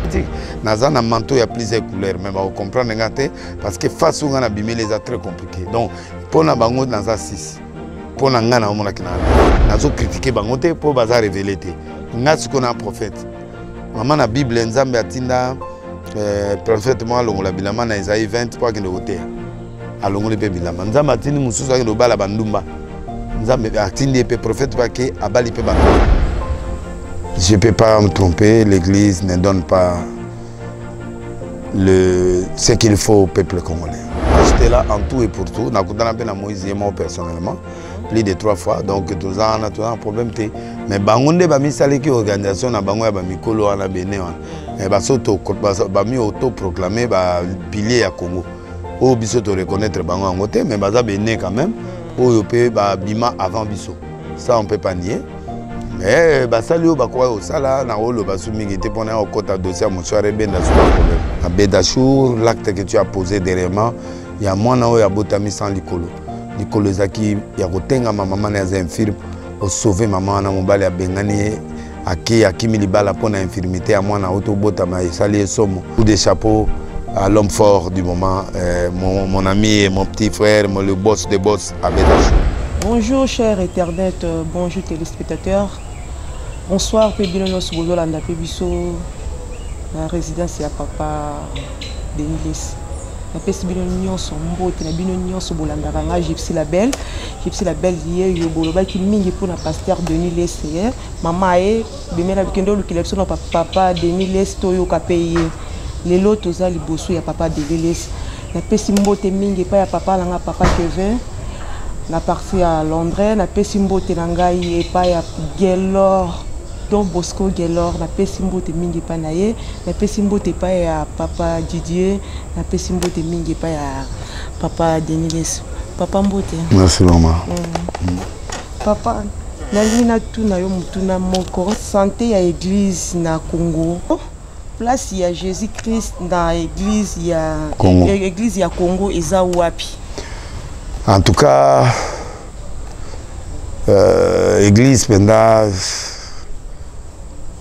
politique. Dans un manteau, il y a plusieurs couleurs, mais on comprend parce que face au Ghana, c'est très compliqué. Donc, pour nous, dans un 6. Pour nous, nous avons critiqué Bangote pour nous révéler. Nous avons un prophète. Maman, la Bible, Nzambe Atinda, prophète, moi, la Bilama, dans Isaïe 20, pour qu'il y ait hauteur. Alors, Bilama. Nzambe Atinda, nous sommes dans la Bandumba. Nzambe Atinda, le prophète, pour qu'il y ait Abali Pe Bandumba. Je ne peux pas me tromper, l'Église ne donne pas ce qu'il faut au peuple congolais. J'étais là en tout et pour tout. Je suis Moïse et moi personnellement, plus de 3 fois. Donc, tout ça, on a un problème. Mais Bangonde, une organisation, auto-proclamé pilier à Congo. Au biso to reconnaître Bango en côté, mais baza béné quand même. Au peut bima avant biso. Ça, on ne peut pas nier. Mais basalio bakwa osala na olo basumi était pour un côté dossier à mon soir et ben à Bédachour, l'acte que tu as posé derrière moi, il y a moi na o ya botami sans likolo. Likolo zaki ya kotenga maman na infirme au sauver maman na mobali ya bengani aki akimi libala pour na infirmité à moi na auto botama et sali somo. Coup de chapeau à l'homme fort du moment, mon ami et mon petit frère, le boss des boss à Bédachour. Bonjour cher Internet, bonjour téléspectateurs. Bonsoir, Pébilonos Bololanda Pébiso, la résidence ya papa Denilis. La Pébilonon son mot, la Bilonion sur Bolanda Ranga, Gypsy la belle hier, Yoboloba qui mingi pour la pasteur Denilis. Maman est, Bemela Bikendo, le kilepso na papa Denilis, Toyo Kapeye. Les lots aux ali bosso ya papa Denilis. La Pésimbo te mingi pas ya papa langa papa Kevin. Na parti à Londres, na Pésimbo te nangai et pas ya Gelor. Don Bosco Gelor, na Pésimbo te mingi pa na ye, na Pésimbo te pa ya papa Didier, na Pésimbo te mingi pa ya papa Denilis. Papa Mbote. Merci maman. Papa, nalina tu na yo mutuna moko santé ya église na Congo. Place ya Jésus-Christ dans église ya Congo. Église ya Congo eza wapi? En tout cas, église pendant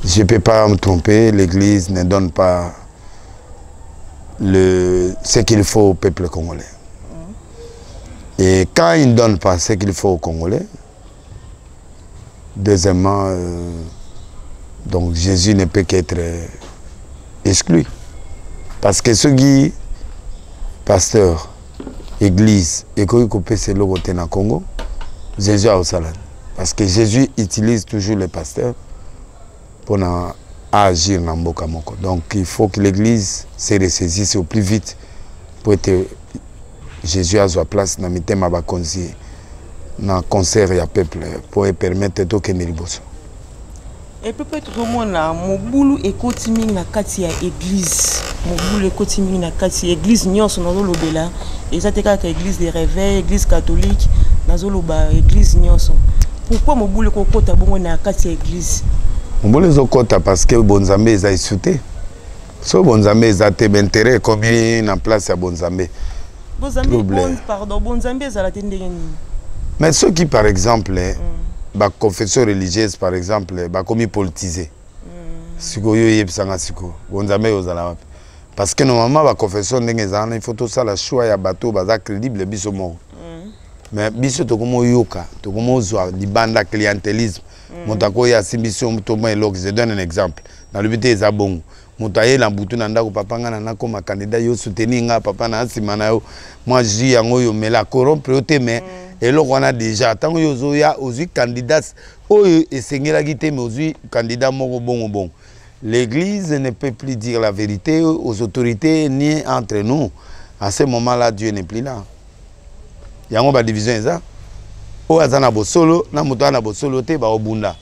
je ne peux pas me tromper, l'Église ne donne pas ce qu'il faut au peuple congolais. Et quand il ne donne pas ce qu'il faut aux Congolais, deuxièmement, donc Jésus ne peut qu'être exclu. Parce que ceux qui, pasteur, Église, et qui coupent ces logos dans le Congo, Jésus a au salade. Parce que Jésus utilise toujours les pasteurs pour agir dans Mboka Moko. Donc il faut que l'Église se ressaisisse au plus vite pour que Jésus a sa place dans le thème dans le concert et le peuple pour permettre de que nous et peut-être que mon boulot est continué dans la église. Mon boulot est continué dans la église. Nous sommes dans l'Obéla. Et ça, c'est l'église des réveils, l'église catholique, dans l'église. Pourquoi mon boulot est continué dans l'église? Mon boulot est continué parce que Bonzambe est sauté. Si Bonzambe est intérêt, combien en place à Bonzambe? Bonzambe est à la tête. Mais ceux qui, par exemple, la confession religieuse, par exemple, comme politisé. Parce que normalement, la confession, il faut tout ça, la choix, il y a bateau, crédible, mais biso to comme yoka, to comme zoa, di banda clientélisme. Montako ya simbiso mutoma elok, je donne un exemple. Dans le but des abons, montaye l'amboutou nanda ko papa nga na comme candidat yo soutenir nga papa na simana yo. Moi je dis yango yo mais la corrompre yote mais et là on a déjà tant yo zoya aux candidats oyo esengela gité mais aux candidats moko bon. L'église ne peut plus dire la vérité aux autorités ni entre nous. À ce moment-là, Dieu n'est plus là. Il y a une division. O azana bosolo, na mutana bosolo te ba obunda.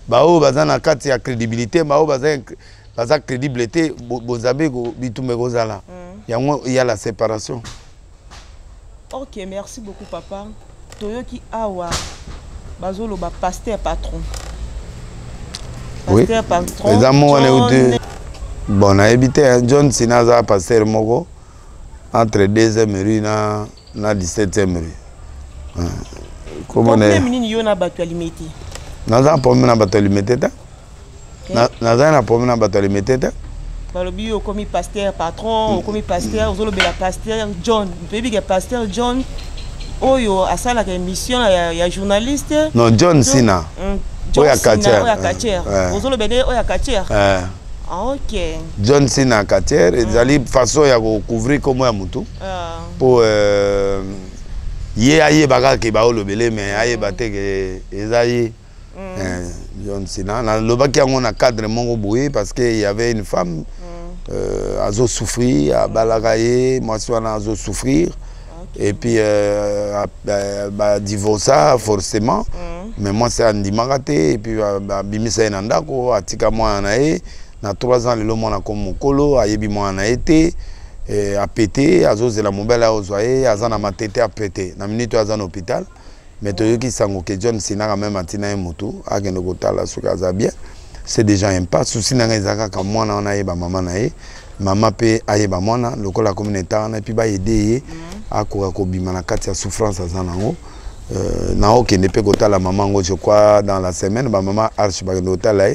Ba o bazana kati ya crédibilité, ba o bazana crédibilité, bozabe go bitumbe gozala. Il y a la séparation. OK, merci beaucoup papa. Toyoki awa bazolo ba pasteur patron. Oui. Les amours on est bon, on a habité John Sinaza pasteur moko entre 2e rue na 17e rue. Comment on est? Naza problème na bato limité ta? Naza na problème na bato limité ta? balobi au commis pasteur patron au commis pasteur aux autres pasteur John baby que pasteur John oyo asala que émission ya journaliste non John Sina oya Kacher aux autres bene oya Kacher ok John Sina Kacher ezali façon ya couvrir comme ya mutu pour ye aye baka ke ba olobele mais aye baté que ezayi John Sina na lobaki yango na cadre mongo boye parce que il y avait une femme azo souffrir à balagaye moi soana azo souffrir et puis bah divorcé forcément mais moi c'est andimagate et puis bimisa nandako atika moi nae na 3 ans le mona comme mokolo ayebi moi na été a pété azo zela mobile ozoye azana matete a pété na minute azana hôpital mais toyoki sango que John Sina quand même atina moto akendo kotala suka za bien c'est déjà un pas souci na ngezaka ka mwana na yeba mama na ye mama pe ayeba mwana lokola communauté na puis ba aider akoka ko bima na kati ya souffrance azanango na okende pe kotala mama ngo je crois dans la semaine ba mama arche ba kotala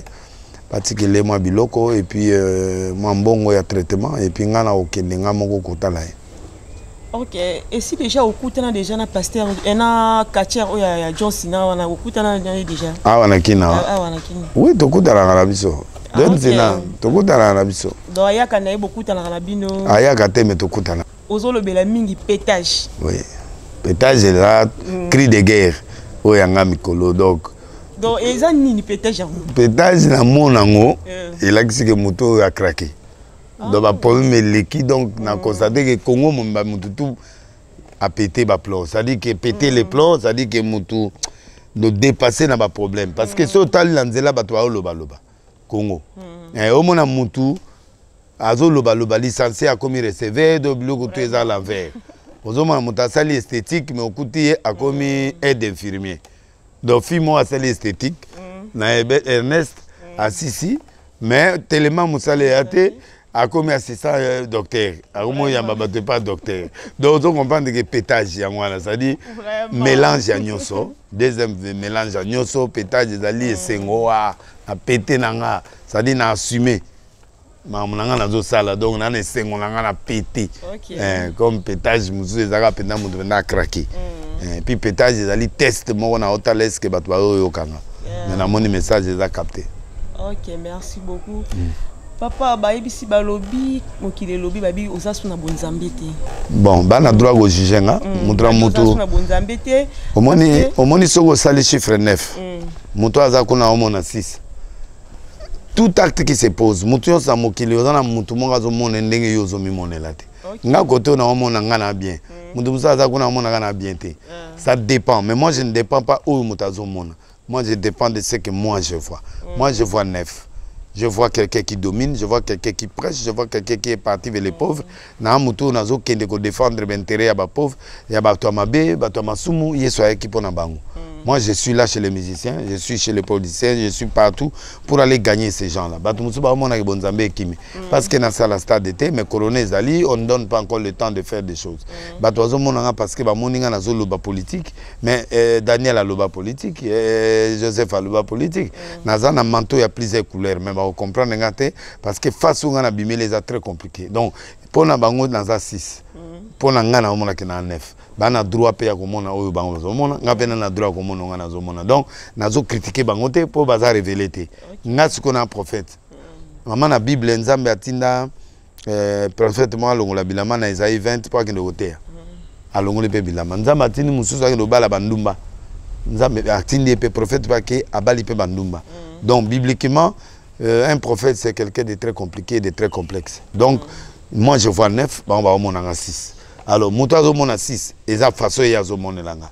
particulièrement moi biloko et puis moi mbongo ya traitement et puis ngana okende ngamoko kotala. Ok, et si déjà au Koutana déjà na pasteur na Kacher ou ya John Sina wana au Koutana déjà. Ah wana kina. Ah wana kina. Oui, to Koutana na biso. John Sina, to Koutana na biso. Do ayaka na beaucoup Koutana na bino. Ayaka te me to Koutana. Ozolo bela mingi pétage. Oui. Pétage là, cri de guerre. O yanga mikolo donc. Donc eza nini pétage? Pétage na monango, il a dit que moto a craqué. Donc ba problème l'équipe donc na constaté que Congo mba mututu a pété ba plomb, ça dit que péter les plombs, ça dit que mutu de dépasser na ba problème parce que so tal lanzela ba to loba loba Congo. Et au mona mutu azo loba loba licencié a commis recevé de bloc tout est à l'envers. Ozo mona muta sali esthétique mais okuti a commis aide infirmier. Donc fimo a sali esthétique na Ernest Assisi mais tellement musale ate a commis assistant docteur. A comment il y a pas docteur. Donc on comprend que pétage y a moi là, ça dit mélange à nyoso, deuxième mélange à nyoso, pétage zali sengo a pété nanga, ça dit na assumer. Ma nanga na zo sala donc na ne sengo nanga na pété. Comme pétage musu ezaka penda mutu na craquer. Puis pétage zali test mo na hôtel que batwa yo kanga. Mais na moni message ezaka capté. OK, merci beaucoup. Papa, baïbisi balobi, mokile lobi babi ozasu na bonzambete. Bon, bana droit go jugenga, mutra mutu. Ozasu na bonzambete. Omoni soko sali chiffre 9. Mutu azakuna omona 6. Tout acte qui se pose, mutu yo sa mokile ozana mutu monga zo mona ndenge yo zo mi monela te. Nga koto na omona ngana bien. Mutu musa azakuna omona ngana bien te. Ça dépend, mais moi je ne dépends pas où mutu zo mona. Moi je dépends de ce que moi je vois. Moi je vois 9. Je vois quelqu'un qui domine, je vois quelqu'un qui prêche, je vois quelqu'un qui est parti vers les pauvres. Na mutu nazo kende ko défendre l'intérêt ya ba pauvres, ya ba to mabe, ba to masumu, yeso ya kipo na bango. Moi je suis là chez les musiciens, je suis chez les policiers, je suis partout pour aller gagner ces gens-là. Batu musu ba mona ke bonzambe kimi. Parce que na sala stade d'été, mais colonel Zali, on ne donne pas encore le temps de faire des choses. Batu azo mona parce que ba moninga nazo loba politique, mais Daniel a loba politique, Joseph a loba politique. Naza na manteau il y a plusieurs couleurs, mais ba comprendre ngate parce que face au ngana bimé les a très compliqué. Donc pour na bango naza 6. Pour na ngana omona ke na 9. Bana droit pe ya komona oyo bango zomona ngapena na droit komona ngana zomona donc nazo critiquer bango te pour baza révéler te ngasi kona prophète maman na bible nzambe atinda prophète moi longola bilama na Isaïe 20 pour que ndokotea alongole pe bilama nzambe atindi mususu akendo bala bandumba nzambe atindi pe prophète pa ke abali pe bandumba donc bibliquement un prophète c'est quelqu'un de très compliqué de très complexe donc moi je vois 9 ba on va omona 6. Alors, Moutazo mona 6, et ça façon yazo monelanga.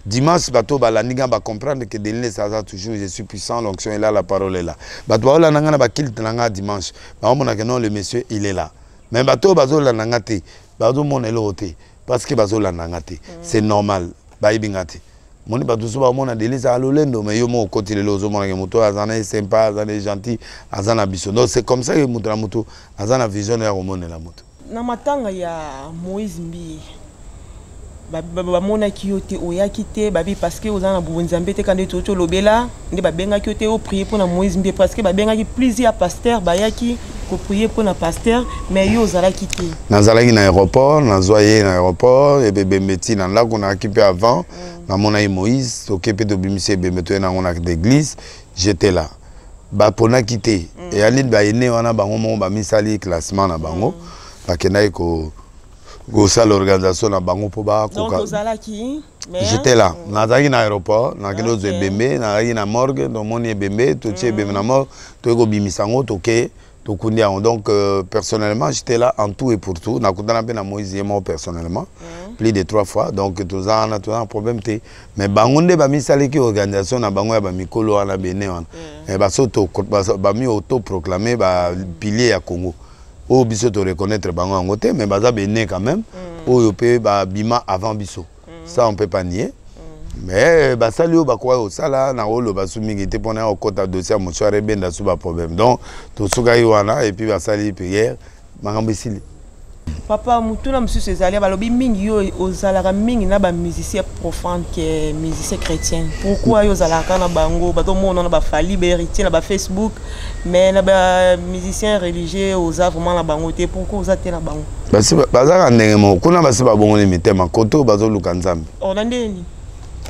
Dimanche, bateau balaniga va comprendre que Deline ça toujours je suis puissant, l'onction est là, la parole est là. Bateau la nanga ba kill nanga dimanche. Ba mona que non le monsieur il est là. Mais bateau bazo la nanga te, bazo monelo te parce que bazo la nanga te. C'est normal. Ba ibingate. Moni bateau so ba mona Deline ça lolendo mais yo mo côté le lozo mona que moto azana sympa, azana gentil, azana biso. Donc c'est comme ça que moto azana vision ya monela moto. Na matanga ya Moïse Mbi ba mona ki yote oyaki te babi parce que ozana bonzambe te kande toto lobela nde ba benga ki yote o prier pour na Moïse Mbi parce que ba benga ki plusieurs pasteurs bayaki prier pour le pasteur, mais yo zala quitté. Nazalaki na aéroport, nazoyé na aéroport et bébé métier na là qu'on a occupé avant. Na mon ami Moïse, occupé de bimisi bébé to na on a d'église, j'étais là. Ba pona quitté. Et anit ba ene wana bango mo ba misali classement na bango. Ba kenai ko ça l'organisation na bango po ba ko. Donc zala qui j'étais là. Nazalaki na aéroport, na kilo de bembe, na na morgue, do moni bembe, to tie bembe na morgue, to ko bimisango toké. Donc personnellement j'étais là en tout et pour tout. Na Moïse et moi personnellement plus de 3 fois. Donc tout ça on a un problème mais bangonde ba misaleki organisation na bango ya ba mikolo wana bene wana. Et ba soto ba mi auto proclamé ba pilier ya Congo. O biso to reconnaître bango en côté mais baza bene quand même. O yo pe ba bima avant biso. Ça on peut pas nier. Mais basali o bakwa o sala na olo basumi te pona o kota dossier mo soirée benda sous ba problème donc to suka wana et puis basali prière mangambisili papa mutuna monsieur Césaire balobi mingi yo ozalaka mingi na ba musicien profane que musicien chrétien pourquoi yo zalaka na bango bato mona na ba fali ba héritier na ba Facebook mais na ba musicien religieux oza vraiment na bango te pourquoi oza te na bango basi bazaka ndenge mo kuna basi ba bongo ni mitema koto bazo luka nzambe onandeni.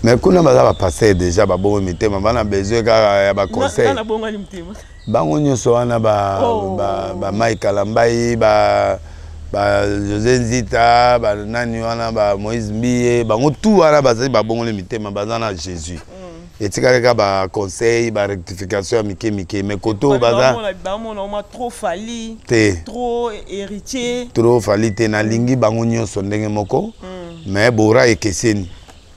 Mais quand on a passé déjà ba bon mitema bana besoin ka ba conseil na bongo ni mitema bango nyoso wana ba Mike Lambai ba José Nzita ba nani wana ba Moïse Mbiye bango tout wana ba bongo ni mitema bazana Jésus et tika ba conseil ba rectification mike mais koto baza ba trop fali trop héritier trop fali te na lingi bango nyoso ndenge moko mais bora ekeseni.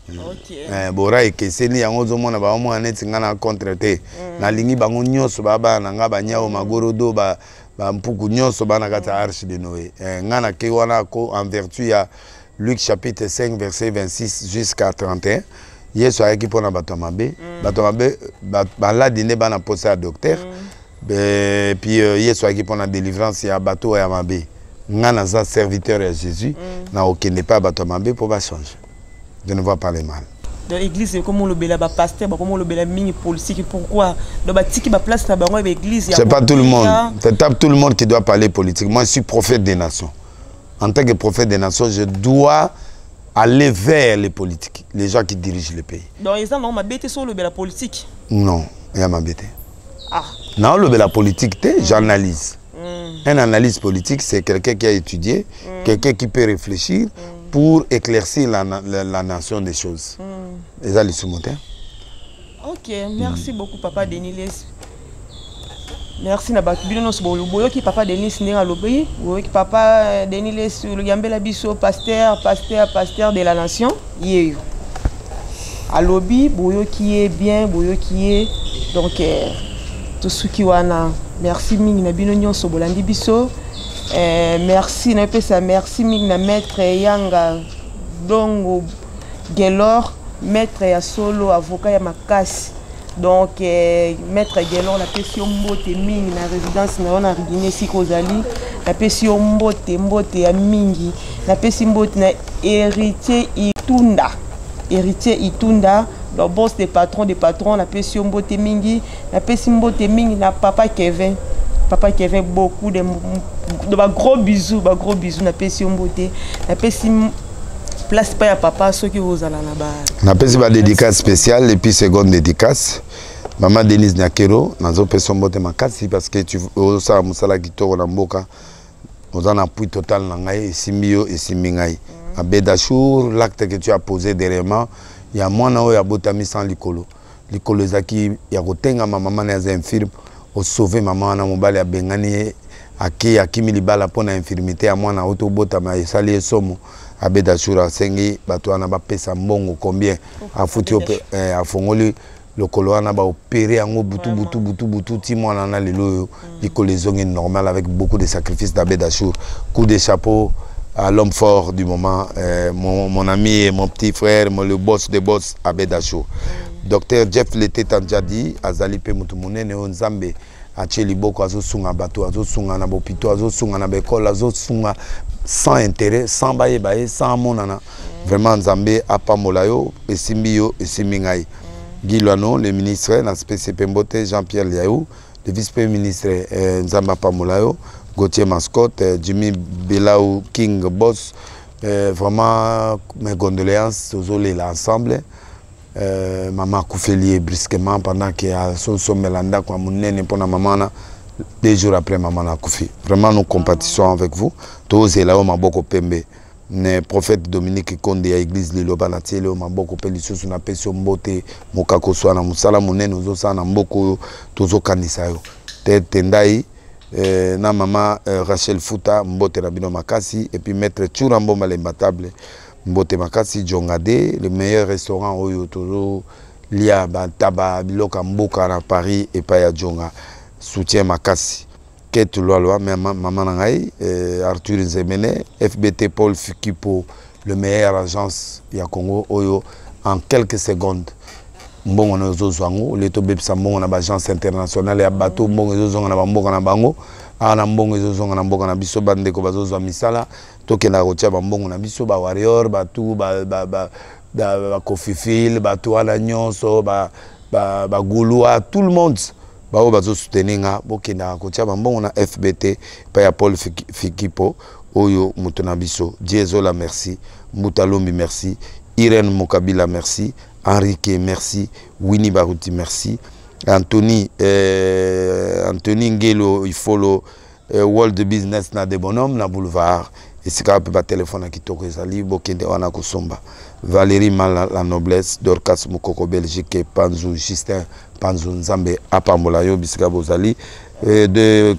Okay. Bora ekeseni yango zo mona ba mo aneti ngana contre te na lingi bango nyonso baba na nga banyao magorodo ba mpuku nyonso bana kata arche de Noé ngana ke wana ko en vertu ya Luc chapitre 5 verset 26 jusqu'à 31 Yesu ayaki pona bato mabe ba la dîner bana posa à docteur puis Yesu ayaki pona délivrance ya bato ya mabe ngana za serviteur ya Jésus na okende pas bato mabe pour ba changer. Je ne vois pas les mal. Dans l'église, comme on le bela pasteur, comme on le bela mini politique, pourquoi dans la tiki ba place là dans l'église. C'est pas tout le monde. C'est pas tout le monde qui doit parler politique. Moi, je suis prophète des nations. En tant que prophète des nations, je dois aller vers les politiques, les gens qui dirigent le pays. Donc, ils ont ma bête sur le bela politique. Non, il y a ma bête. Ah. Non, le bela politique, j'analyse. Un analyse politique, c'est quelqu'un qui a étudié, quelqu'un qui peut réfléchir. Pour éclaircir la nation des choses. Et ça, les sous-monteurs. Ok, merci beaucoup, Papa Denis. Merci, Nabaki. Papa Denis, Papa Denis, le Gambela Bisso, pasteur de la nation. À lobby, Boyo qui est bien, Boyo qui est. Donc, tout ce qui wana. Merci, Ming Nabino Sobolandi Bisso. Merci merci na maître Yanga Dongo Gelor maître ya solo avocat ya makasi donc maître Gelor la question mbote mingi na résidence na ona Guinée sikozali la question mbote ya mingi la question mbote na héritier Itunda le boss des patrons la question mbote mingi la question mbote mingi na papa Kevin beaucoup de gros bisous na pesi mbote na pesi place pas ya papa ceux qui vous allez là-bas na pesi ba dédicace spéciale et puis seconde dédicace maman Denise Nakero nazo pesi mbote makasi parce que tu osa musala kitoko na mboka ozana appui total na ngai esimbio esimingai Abedashour l'acte que tu as posé dernièrement il y a mwana oyo abotami sans likolo ezaki ya kotenga maman na za infirme au sauver maman na mobali ya bengani akimi libala pona infirmité ya mwana auto bota ma esali esomo Abedashour asengi bato wana bapesa mbongo combien afuti afongoli lokolo wana ba opérer yango butu ti mwana na lelo likolo ezongi normal avec beaucoup de sacrifices d'Abedashour. Coup de chapeau à l'homme fort du moment, mon ami et mon petit frère, le boss des boss Abedashour. Docteur Jeff Lete Tanjadi, Azali Pemutumune, Neo Nzambe, Acheli Boko, Azosunga Bato, Azosunga na Bopito, Azosunga na Bekol, Azosunga sans intérêt, sans baye, sans monana. Vraiment Nzambe, Apamolayo, Esimbio, Esimingai. Guy Luano, le ministre, Naspé Sepembote, Jean-Pierre Liaou, le vice-premier ministre Nzamba Pamolayo, Gauthier Mascotte, Jimmy Belaou King Boss. Vraiment, mes condoléances aux l'ensemble. Maman Koufeli brusquement pendant qu'il y a son Melanda, quoi, mon nez pour la maman. 2 jours après, maman a Koufi. Vraiment, nous compatissons avec vous. Tous là, on m'a beaucoup pembe. Le prophète Dominique Konde à l'église de Lobanatiele, on m'a beaucoup pembe. On a pêché mbote, mokako soana, musala mounen, nous aussi on a beaucoup tous kanisayo. Tendai, na maman Rachel Fouta, mbote Rabino Makasi, et puis maître Tchourambo Malembatable, mbote Makasi, Djongade, le meilleur restaurant oyo toujours lia taba biloka mboka na Paris et pas ya Djonga. Soutien Makasi. Kate Loaloa, maman Nangaï, Arthur Nzemene, FBT Paul Fukipo, le meilleur agence ya Congo, Oyo, en quelques secondes. Mbongo na zozwango, leto bebsa mbongo na agence internationale ya bateau, mbongo zozonga na mbongo na bango, ana mbongo zozonga na mbongo na biso bande ko bazozwa misala, toke na rotia mbongo na biso ba warrior, batu ba Kofifil, batu ala nyonso, ba Gouloua, tout le monde. Bao bazo soutenir bokenda kotia bambongo na FBT pa ya Paul Fikipo oyo mutonabiso Diezola merci, Mutalombi merci, Irène Mokabila merci, Henrique merci, Winnie Baruti merci, Anthony Ngelo il follow World Business na de bonhomme na boulevard et c'est quand ba téléphone qui toko ezali bokende wana kosomba. Valérie Mal la noblesse, Dorcas Mukoko Belgique, Panzou Justin Panzou Nzambe Apambolayo bisika bozali de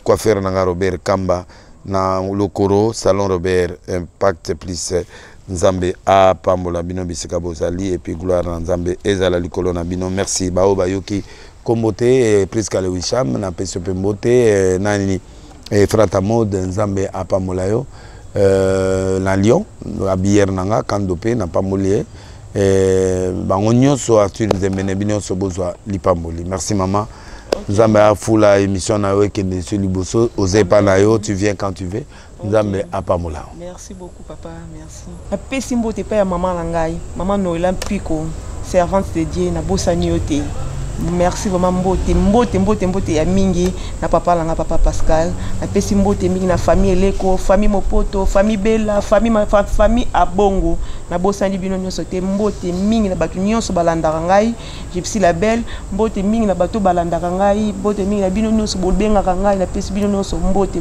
coiffeur nanga Robert Kamba na Lokoro salon Robert Impact plus Nzambe Apambola bino bisika bozali et puis gloire na Nzambe ezala likolo na bino. Merci bao bayoki kombote presque le Wisham na peso pembote nani frata mode Nzambe Apambolayo na Lyon à bière nanga kandopé na pamolier bango nyonso Arthur Nzemene bino so bozwa lipamboli. Merci maman. Nzambe a fula émission na yo kende sur liboso osé pa na yo, tu viens quand tu veux. Nzambe Apamola. Merci beaucoup papa, merci. Apesi mbote pa ya maman langai, maman Noëlla Piko, servante de Dieu na bosani yote. Merci vraiment mbote ya mingi na papa langa papa Pascal. Apesi mbote mingi na famille Eleko, famille Mopoto, famille Bella, famille Abongo. Na bosani bino nyonso te mbote mingi na batu nyonso balandaka ngai. Gypsy la belle, mbote mingi na batu balandaka ngai, mbote mingi na bino nyonso bolbengaka ngai na pesi bino nyonso mbote